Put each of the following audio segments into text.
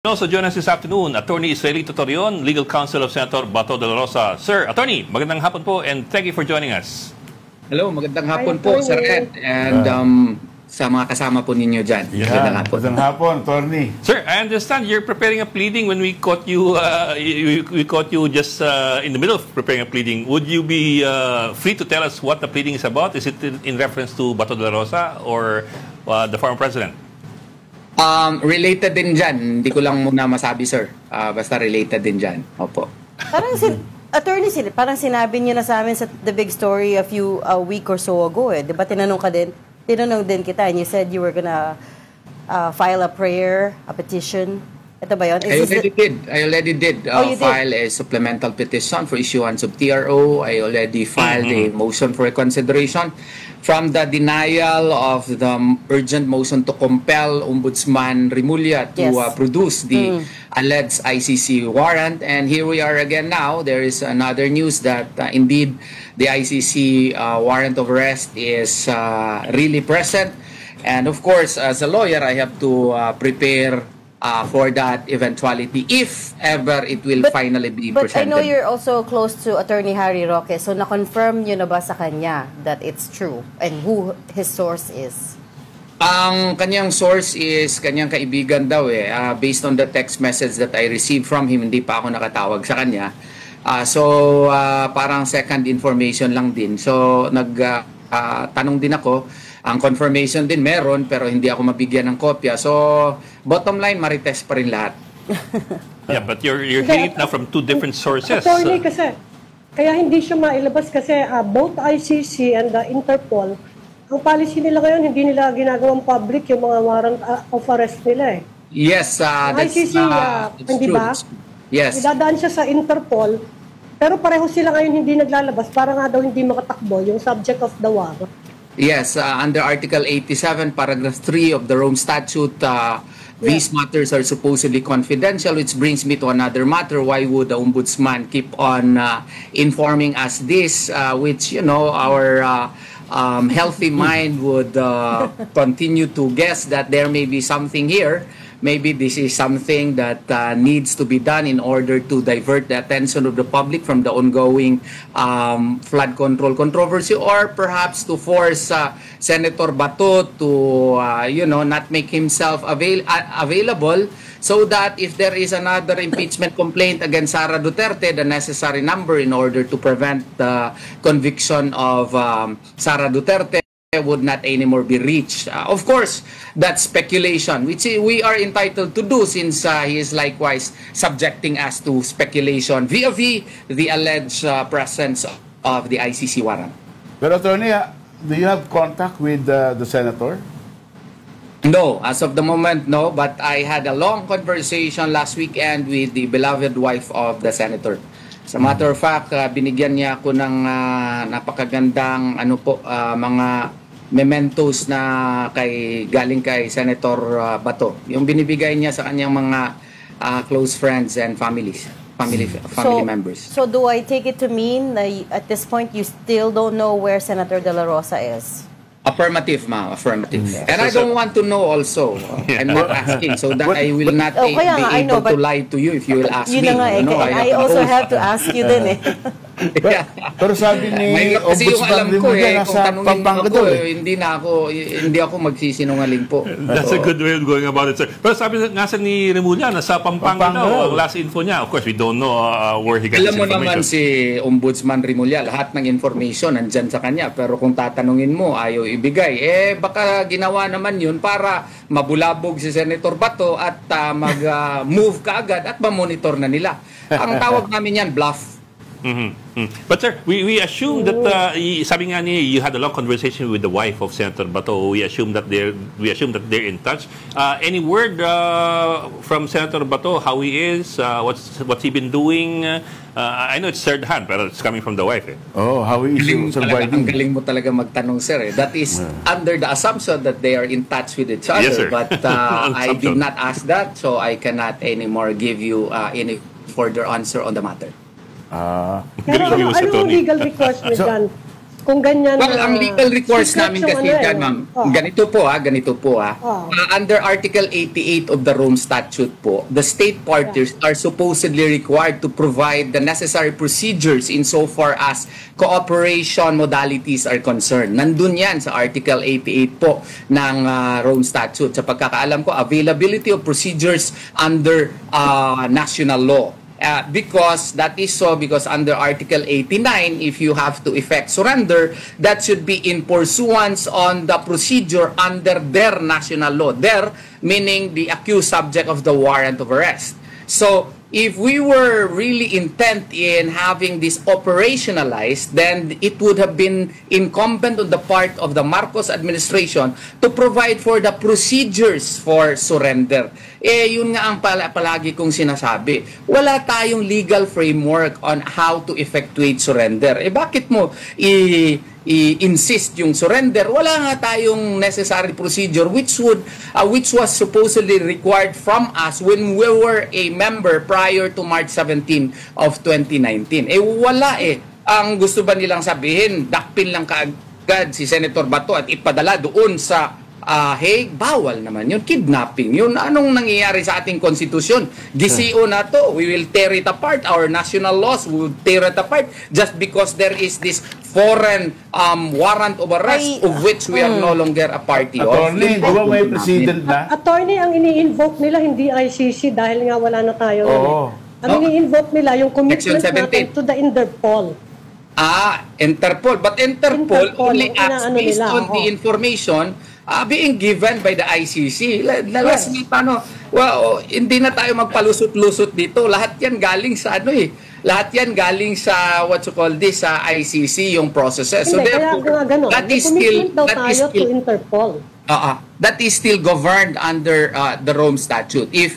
Also join us this afternoon, Attorney Israelito Torion, Legal Counsel of Senator Bato de la Rosa. Sir, Attorney, magandang hapon po and thank you for joining us. Hello, magandang hapon po, Sir Ed, and sa mga kasama po ninyo dyan. Magandang hapon, Attorney. Sir, I understand you're preparing a pleading when we caught you, we caught you just in the middle of preparing a pleading. Would you be free to tell us what the pleading is about? Is it in reference to Bato de la Rosa or the former president? Related din dyan. Hindi ko lang muna masabi, sir. Basta related din dyan. Opo. Parang Attorney, parang sinabi niyo na sa amin sa The Big Story a week or so ago eh. Di ba tinanong din kita and you said you were gonna file a prayer, a petition. Ito ba yun? I already did file a supplemental petition for issuance of TRO. I already filed a motion for reconsideration from the denial of the urgent motion to compel Ombudsman Remulla to produce the alleged ICC warrant. And here we are again now. There is another news that indeed the ICC warrant of arrest is really present. And of course, as a lawyer, I have to prepare for that eventuality if ever it will finally be presented. But I know you're also close to Attorney Harry Roque, so na-confirm nyo na ba sa kanya that it's true and who his source is? Ang kanyang source is kanyang kaibigan daw eh. Based on the text message that I received from him, hindi pa ako nakatawag sa kanya. So parang second information lang din. So tanong din ako. Ang confirmation din meron pero hindi ako mabigyan ng kopya. So bottom line, marites pa rin lahat. Yeah, but you're hearing it now from two different sources. Attorney kasi, kaya hindi siya mailabas kasi both ICC and the Interpol, ang policy nila ngayon, hindi nila ginagawang public yung mga warrant of arrest nila eh. Yes, that's ICC, hindi ba? Yes. Idadaan siya sa Interpol, pero pareho sila ngayon hindi naglalabas para nga daw hindi makatakbo yung subject of the warrant. Yes, under Article 87, Paragraph 3 of the Rome Statute, these matters are supposedly confidential, which brings me to another matter. Why would the Ombudsman keep on informing us this, which, you know, our healthy mind would continue to guess that there may be something here. Maybe this is something that needs to be done in order to divert the attention of the public from the ongoing flood control controversy, or perhaps to force Senator Bato to, you know, not make himself available, so that if there is another impeachment complaint against Sara Duterte, the necessary number in order to prevent the conviction of Sara Duterte would not anymore be reached. Of course, that's speculation, which we are entitled to do since he is likewise subjecting us to speculation vis-a-vis the alleged presence of the ICC warrant. But Attorney, do you have contact with the Senator? No, as of the moment, no. But I had a long conversation last weekend with the beloved wife of the Senator. As a matter of fact, binigyan niya ako ng napakagandang mga mementos na galing kay Senator Bato. Yung binibigay niya sa kanyang mga close friends and family members. So do I take it to mean that at this point you still don't know where Senator De La Rosa is? Affirmative, ma'am. Affirmative. And I don't want to know also. I'm not asking so that I will not be able to lie to you if you will ask me. I also have to ask you din eh. Pero sabi ni kasi yung alam ko kung tanungin ako hindi ako magsisinungaling po. That's a good way of going about it, sir. Pero sabi nga sa ni Remulla, nasa Pampanga daw ang last info niya. Of course, we don't know where he got this information. Alam mo naman si Ombudsman Remulla, lahat ng information nandyan sa kanya. Pero kung tatanungin mo, ayaw ibigay. Baka ginawa naman yun para mabulabog si Senator Bato at mag-move kaagad at ma-monitor na nila. Ang tawag namin yan, bluff. But sir, we assume that sabi nga niya, you had a long conversation with the wife of Senator Bato. We assume that they're in touch. Any word from Senator Bato how he is? What's he been doing? I know it's third hand, but it's coming from the wife. Oh, how he is surviving. Ang galing mo talaga magtanong, sir. That is under the assumption that they are in touch with each other. Yes, sir. But I did not ask that, so I cannot anymore give you any further answer on the matter. Pero anong legal recourse mo dyan? kung ganyan Well, ang legal recourse secret namin yung kasi ano dyan, ma'am, ganito po. Under Article 88 of the Rome Statute po, the state parties are supposedly required to provide the necessary procedures insofar as cooperation modalities are concerned. Nandun yan sa Article 88 po ng Rome Statute. Sa pagkakaalam ko, availability of procedures under national law. Because under Article 89, if you have to effect surrender, that should be in pursuance on the procedure under their national law. Their, meaning the accused subject of the warrant of arrest. So, if we were really intent in having this operationalized, then it would have been incumbent on the part of the Marcos administration to provide for the procedures for surrender. Yun nga ang palagi kong sinasabi. Wala tayong legal framework on how to effectuate surrender. Bakit mo i-insist yung surrender? Wala nga tayong necessary procedure which was supposedly required from us when we were a member prior to March 17 of 2019. Wala Ang gusto ba nilang sabihin, dakpin lang kaagad si Senator Bato at ipadala doon sa Hague? Bawal naman yun. Kidnapping yun. Anong nangyayari sa ating konstitusyon? GCO na to. We will tear it apart. Our national laws will tear it apart just because there is this foreign warrant of arrest of which we are no longer a party of. Attorney, di ba may president na? Attorney, ang ini-invoke nila hindi ICC dahil nga wala na tayo. Ang ini-invoke nila yung commitment natin to the Interpol. Interpol. But Interpol only acts based on the information being given by the ICC. Hindi na tayo magpalusot-lusot dito. Lahat yan galing sa lahat yan galing sa sa ICC yung processes. So therefore, that is still to Interpol. That is still governed under the Rome Statute. If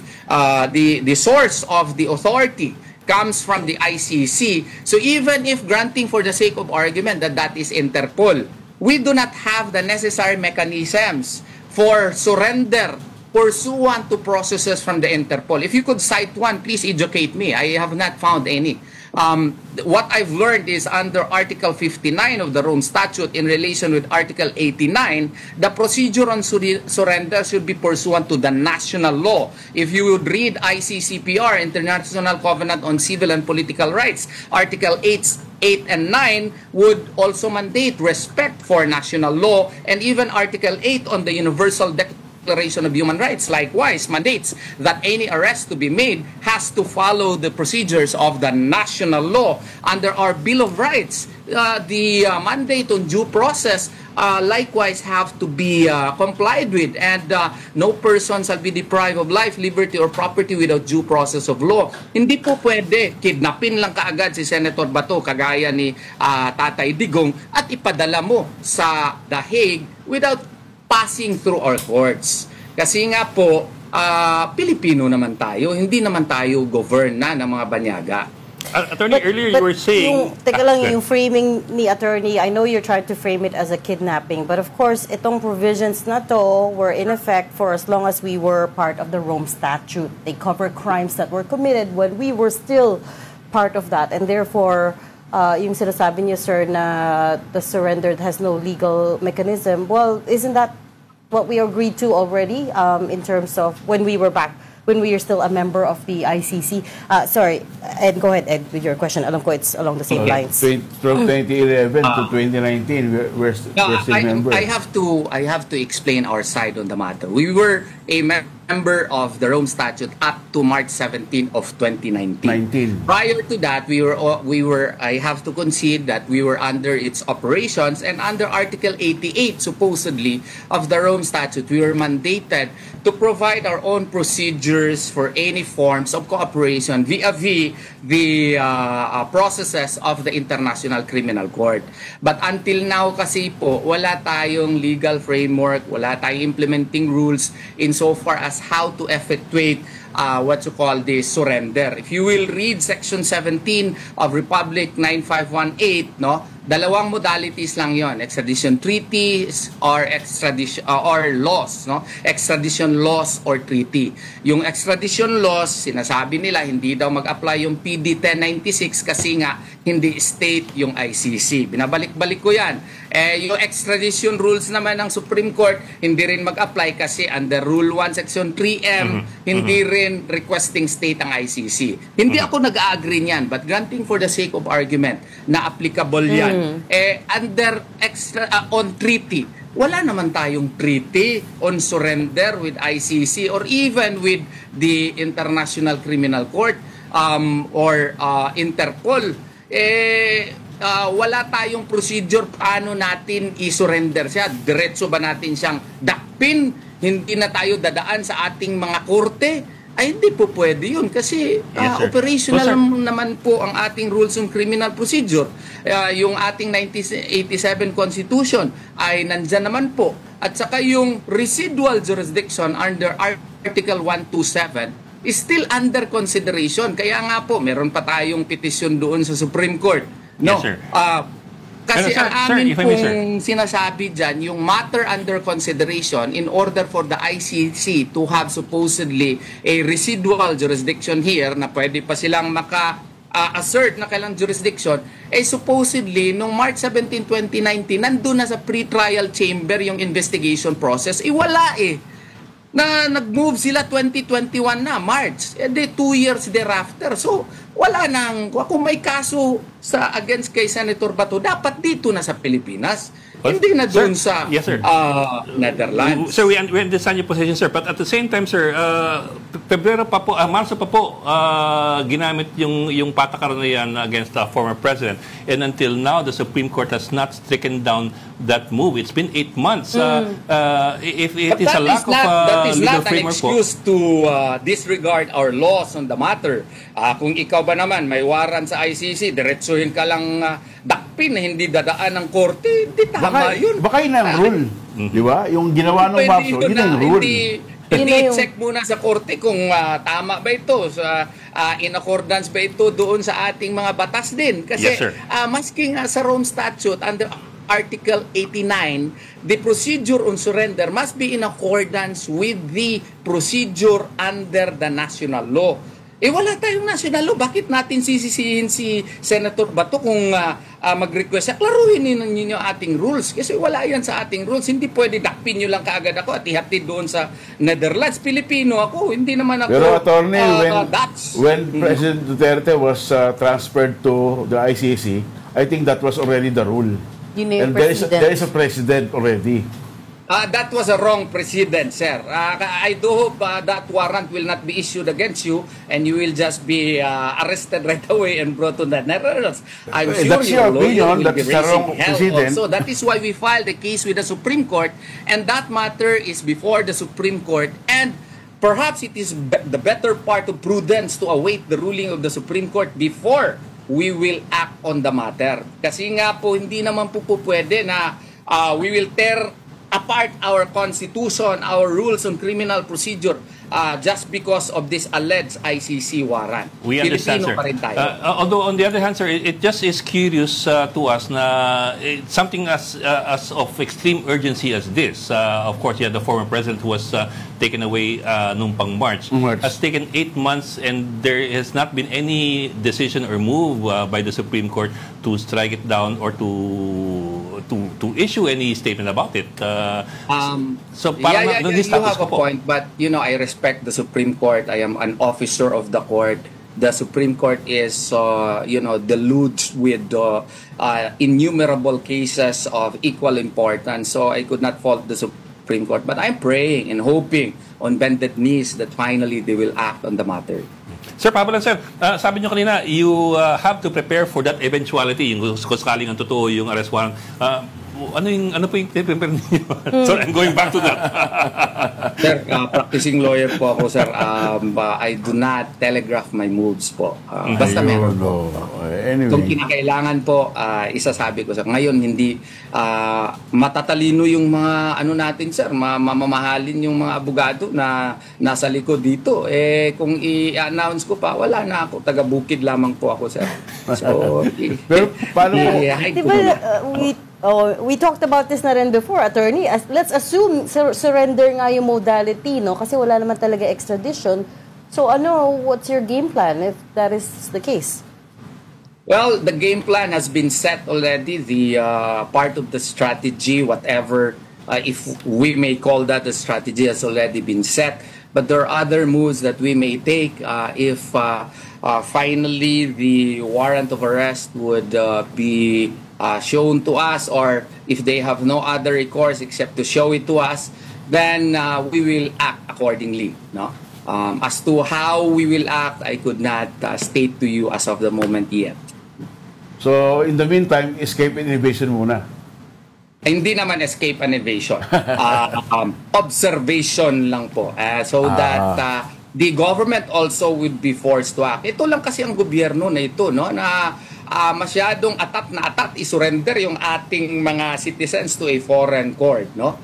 the source of the authority comes from the ICC, so even if granting for the sake of argument that is Interpol, we do not have the necessary mechanisms for surrender pursuant to processes from the Interpol. If you could cite one, please educate me. I have not found any. What I've learned is under Article 59 of the Rome Statute in relation with Article 89, the procedure on surrender should be pursuant to the national law. If you would read ICCPR, International Covenant on Civil and Political Rights, Article 8 and 9 would also mandate respect for national law, and even Article 8 on the Universal Declaration of Human Rights likewise mandates that any arrest to be made has to follow the procedures of the national law. Under our Bill of Rights, the mandate on due process likewise have to be complied with, and no person shall be deprived of life, liberty, or property without due process of law. Hindi po pwede kidnapin lang kaagad si Senator Bato kagaya ni Tatay Digong at ipadala mo sa The Hague without passing through our courts. Kasi nga po, Pilipino naman tayo, hindi naman tayo govern na ng mga banyaga. Attorney, earlier you were saying... yung framing ni Attorney, I know you're trying to frame it as a kidnapping, but of course, itong provisions na to were in effect for as long as we were part of the Rome Statute. They cover crimes that were committed when we were still part of that, and therefore, yung sinasabi niyo, sir, na the surrender has no legal mechanism, well, isn't that what we agreed to already in terms of when we were still a member of the ICC? Sorry, Ed, go ahead, Ed, with your question. Alam ko it's along the same lines. From 2011 to 2019, we're still members. I have to explain our side on the matter. We were a member of the Rome Statute up to March 17 of 2019. Prior to that, I have to concede that we were under its operations, and under Article 88, supposedly, of the Rome Statute, we were mandated to provide our own procedures for any forms of cooperation vis-a-vis the processes of the International Criminal Court. But until now kasi po, wala tayong legal framework, wala tayong implementing rules insofar as how to effectuate the surrender. If you will read Section 17 of Republic 9518, no, Dalawang modalities lang yon, extradition treaties or extradition or laws, no? Extradition laws or treaty. Yung extradition laws, sinasabi nila hindi daw mag-apply yung PD 1096 kasi nga hindi state yung ICC. Binabalik-balik ko yan. Yung extradition rules naman ng Supreme Court, hindi rin mag-apply kasi under Rule 1 Section 3M, hindi rin requesting state ang ICC. Hindi ako nag-agree niyan, but granting for the sake of argument na applicable yan. Under on treaty, wala naman tayong treaty on surrender with ICC or even with the International Criminal Court or Interpol. Wala tayong procedure paano natin i-surrender siya. Diretso ba natin siyang dakpin? Hindi na tayo dadaan sa ating mga korte? Ay, hindi po pwede yun kasi operational naman po ang ating rules on criminal procedure. Yung ating 1987 Constitution ay nandyan naman po. At saka yung residual jurisdiction under Article 127 is still under consideration. Kaya nga po, meron pa tayong petisyon doon sa Supreme Court. No? Yes, sir. Kasi ang amin pong sinasabi dyan, yung matter under consideration in order for the ICC to have supposedly a residual jurisdiction here na pwede pa silang assert na kailang jurisdiction, supposedly, nung March 17, 2019, nandun na sa pre-trial chamber yung investigation process. Wala na nag-move sila 2021 na, March. 2 years thereafter. So, wala nang, kung may kaso against kay Senator Bato, dapat dito na sa Pilipinas. Hindi na doon sa Netherlands. Sir, we understand your position, sir. But at the same time, sir, Pebrero pa po, Marso pa po, ginamit yung patakaran na yan against the former president. And until now, the Supreme Court has not stricken down that move. It's been 8 months. If it is a lack of that is legal not an framework excuse to disregard our laws on the matter. Kung ikaw ba naman may warrant sa ICC, diretsuhin ka lang dakpin na hindi dadaan ng korte, hindi tama yun. Baka yun ang rule. Di ba? Yung ginawa ng Mapso, yun ang rule. Hindi check muna sa korte kung tama ba ito, in accordance ba ito doon sa ating mga batas din. Kasi maski nga sa Rome Statute, under Article 89, the procedure on surrender must be in accordance with the procedure under the national law. Wala tayong national law. Bakit natin sisisihin si Senator Bato kung mag-request siya? Klaruhin ninyo ating rules. Kasi wala yan sa ating rules. Hindi pwede dakpin nyo lang kaagad ako at ihatid doon sa Netherlands. Pilipino ako. Hindi naman ako Pero attorney, Dutch. when President Duterte was transferred to the ICC, I think that was already the rule. And there is a president already. That was a wrong precedent, sir. I do hope that warrant will not be issued against you and you will just be arrested right away and brought to the Netherlands. I'm sure your lawyer will be raising hell also. That is why we filed a case with the Supreme Court, and that matter is before the Supreme Court, and perhaps it is the better part of prudence to await the ruling of the Supreme Court before we will act on the matter. Kasi nga po, hindi naman po pwede na we will tear apart our constitution, our rules on criminal procedure just because of this alleged ICC warrant. We understand, sir. Pa rin tayo. Although on the other hand, sir, it just is curious to us na something as of extreme urgency as this. Of course, the former president who was taken away nung pang March has taken 8 months and there has not been any decision or move by the Supreme Court to strike it down or to issue any statement about it. So parang you have a point, but I respect the Supreme Court. I am an officer of the court. The Supreme Court is deluged with innumerable cases of equal importance. So I could not fault the Supreme Court, but I'm praying and hoping on bended knees that finally they will act on the matter. Sir, Pablo, sir, sabi nyo kanina, you have to prepare for that eventuality, yung kung sakaling ang totoo yung arrest warrant. ano po yung paper niyo? Sorry, I'm going back to that. Sir, practicing lawyer po ako, sir. I do not telegraph my moves po. Basta meron po. Anyway. Kung kinakailangan po, isasabi ko, sir. Ngayon, hindi matatalino yung mga ano natin, sir. Mamamahalin yung mga abogado na nasa likod dito. Kung i-announce ko pa, wala na ako. Taga-bukid lamang po ako, sir. So, pero paano po? We talked about this na rin before, attorney. Let's assume surrender nga yung modality, no? Kasi wala naman talaga extradition. So what's your game plan if that is the case? Well, the game plan has been set already. The part of the strategy, whatever, if we may call that a strategy, has already been set. But there are other moves that we may take if finally the warrant of arrest would be shown to us, or if they have no other recourse except to show it to us, then we will act accordingly. No, as to how we will act, I could not state to you as of the moment yet. So, in the meantime, escape and evasion muna. Hindi naman escape and evasion. Observation lang po. So that the government also would be forced to act. Ito lang kasi ang gobyerno na ito, no, na masyadong atat isurrender yung ating mga citizens to a foreign court, no?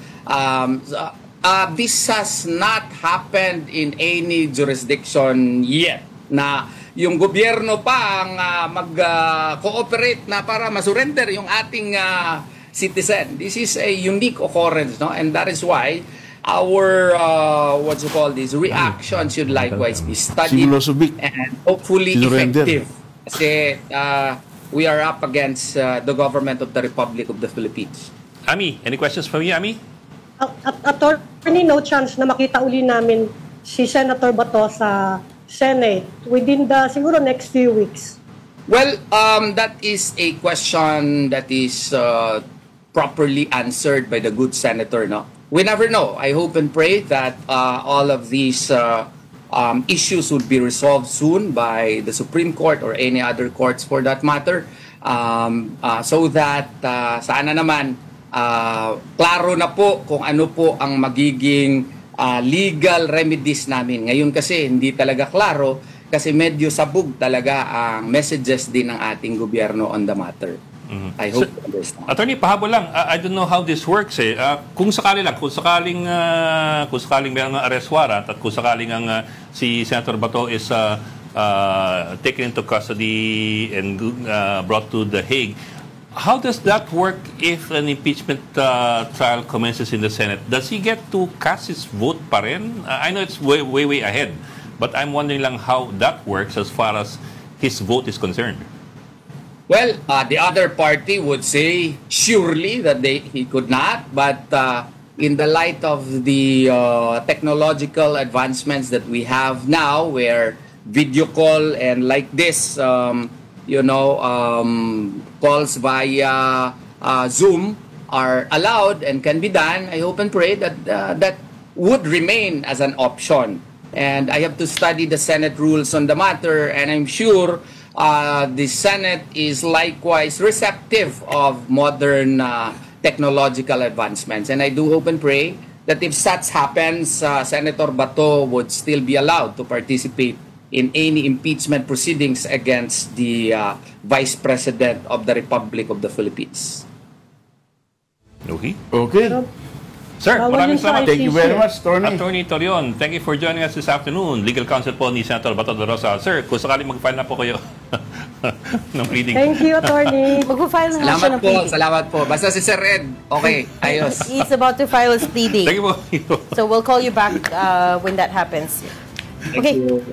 This has not happened in any jurisdiction yet, na yung gobyerno pa ang mag-cooperate na para masurrender yung ating citizen. This is a unique occurrence, no? And that is why our reaction should likewise be studied and hopefully effective. Kasi we are up against the government of the Republic of the Philippines. Ami, any questions from you, Ami? Attorney, no chance na makita uli namin si Senator Bato sa Senate within the siguro next few weeks. Well, that is a question that is properly answered by the good senator, no? We never know. I hope and pray that all of these issues would be resolved soon by the Supreme Court or any other courts for that matter, so that sana naman klaro na po kung ano po ang magiging legal remedies namin. Ngayon kasi hindi talaga klaro kasi medyo sabog talaga ang messages din ng ating gobyerno on the matter. I hope you understand. Attorney, pahabol lang. I don't know how this works eh. Kung sakaling may arrest warrant at kung sakaling si Senator Bato is taken into custody and brought to The Hague, how does that work if an impeachment trial commences in the Senate? Does he get to cast his vote pa rin? I know it's way ahead, but I'm wondering lang how that works as far as his vote is concerned. Well, the other party would say surely that he could not, but in the light of the technological advancements that we have now, where video call and like this, calls via Zoom are allowed and can be done, I hope and pray that that would remain as an option. And I have to study the Senate rules on the matter, and I'm sure the Senate is likewise receptive of modern technological advancements. And I do hope and pray that if such happens, Senator Bato would still be allowed to participate in any impeachment proceedings against the Vice President of the Republic of the Philippines. Okay. Sir, maraming salamat. Thank you very much, Attorney Torion, thank you for joining us this afternoon. Legal counsel po ni Senator Bato de Rosa. Sir, kung sakaling mag-file na po kayo ng pleading. Thank you, Attorney. Mag-file na siya ng pleading. Salamat po. Basta si Sir Ed. Okay, ayos. He's about to file his pleading. Thank you po. So we'll call you back when that happens. Thank you.